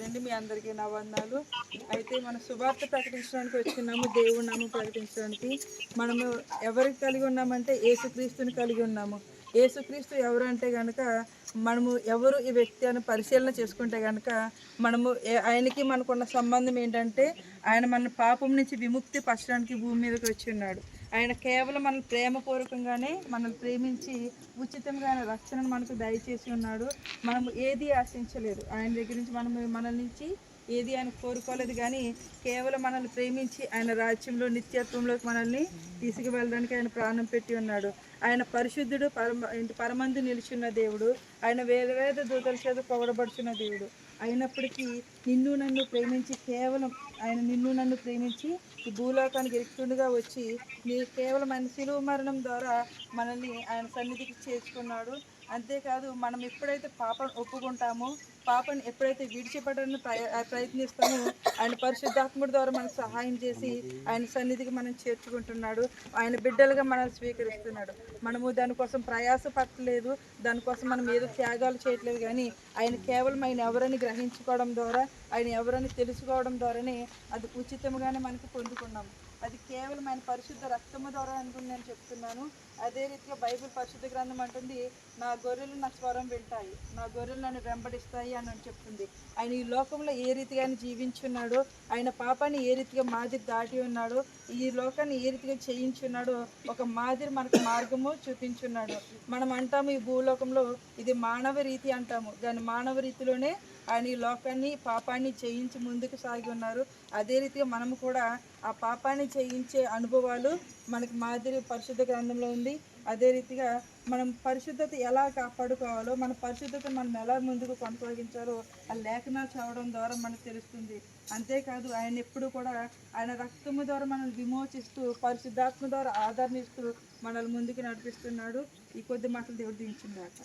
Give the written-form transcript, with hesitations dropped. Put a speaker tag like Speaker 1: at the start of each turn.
Speaker 1: కదండి. మీ అందరికీ నా వందనాలు. అయితే మన సువార్త ప్రకటించడానికి వచ్చినాము, దేవుడి నామం ప్రకటించడానికి. మనము ఎవరికి కలిగి ఉన్నామంటే యేసుక్రీస్తుని కలిగి ఉన్నాము. యేసుక్రీస్తు ఎవరు అంటే కనుక మనము ఎవరు ఈ వ్యక్తి అని పరిశీలన చేసుకుంటే కనుక మనము ఆయనకి మనకున్న సంబంధం ఏంటంటే ఆయన మన పాపం నుంచి విముక్తి పరచడానికి భూమి మీదకి వచ్చి ఉన్నాడు. ఆయన కేవలం మన ప్రేమపూర్వకంగానే మనల్ని ప్రేమించి ఉచితంగా ఆయన రక్షణను మనకు దయచేసి ఉన్నాడు. మనము ఏది ఆశించలేదు ఆయన దగ్గర నుంచి. మన నుంచి ఏది ఆయన కోరుకోలేదు, కానీ కేవలం మనల్ని ప్రేమించి ఆయన రాజ్యంలో నిత్యత్వంలోకి మనల్ని తీసుకువెళ్ళడానికి ఆయన ప్రాణం పెట్టి ఉన్నాడు. ఆయన పరిశుద్ధుడు, పరమందు నిలిచిన దేవుడు. ఆయన వేద దూతల చేత పొగడబడుచున్న దేవుడు. అయినప్పటికీ నిన్ను నన్ను ప్రేమించి కేవలం ఆయన నిన్ను నన్ను ప్రేమించి ఈ భూలోకానికి ఎరుక్తుండగా వచ్చి కేవలం ఆయన శిలువ మరణం ద్వారా మనల్ని ఆయన సన్నిధికి చేర్చుకున్నాడు. అంతేకాదు మనం ఎప్పుడైతే పాపం ఒప్పుకుంటామో, పాపని ఎప్పుడైతే విడిచిపెట్టడానికి ప్రయత్నిస్తామో ఆయన పరిశుద్ధాత్ముడి ద్వారా మనకు సహాయం చేసి ఆయన సన్నిధికి మనం చేర్చుకుంటున్నాడు. ఆయన బిడ్డలుగా మనల్ని స్వీకరిస్తున్నాడు. మనము దానికోసం ప్రయాస పట్టలేదు, దానికోసం మనం ఏదో త్యాగాలు చేయట్లేదు, కానీ ఆయన కేవలం ఆయన ఎవరని గ్రహించుకోవడం ద్వారా, ఆయన ఎవరని తెలుసుకోవడం ద్వారానే అది ఉచితంగానే మనకు పొందుకున్నాము. అది కేవలం ఆయన పరిశుద్ధ రక్తము ద్వారా అనుకుని నేను చెప్తున్నాను. అదే రీతిగా బైబిల్ పరిశుద్ధ గ్రంథం అంటుంది, నా గొర్రెలు నా స్వరం వింటాయి, నా గొర్రెలు నన్ను వెంబడిస్తాయి అని చెప్తుంది. ఆయన ఈ లోకంలో ఏ రీతిగా ఆయన జీవించున్నాడో, ఆయన పాపాన్ని ఏ రీతిగా మాదిరి దాటి ఉన్నాడో, ఈ లోకాన్ని ఏ రీతిగా చేయించున్నాడో ఒక మాదిరి మనకు మార్గము చూపించున్నాడు. మనం అంటాము ఈ భూలోకంలో ఇది మానవ రీతి అంటాము, దాని మానవ రీతిలోనే ఆయన ఈ లోకాన్ని పాపాన్ని చేయించి ముందుకు సాగి ఉన్నారు. అదే రీతిగా మనము కూడా ఆ పాపాన్ని చేయించే అనుభవాలు మనకి మాదిరి పరిశుద్ధ గ్రంథంలో ఉంది. అదే రీతిగా మనం పరిశుద్ధత ఎలా కాపాడుకోవాలో, మన పరిశుద్ధత మనం ఎలా ముందుకు కొనసాగించాలో ఆ లేఖనాలు చదవడం ద్వారా మనకు తెలుస్తుంది. అంతేకాదు ఆయన ఎప్పుడు కూడా ఆయన రక్తము ద్వారా మనల్ని విమోచిస్తూ, పరిశుద్ధాత్మ ద్వారా ఆదరణిస్తూ మనల్ని ముందుకు నడిపిస్తున్నాడు. ఈ కొద్ది మాటలు దేవుడు దీవించిందాక.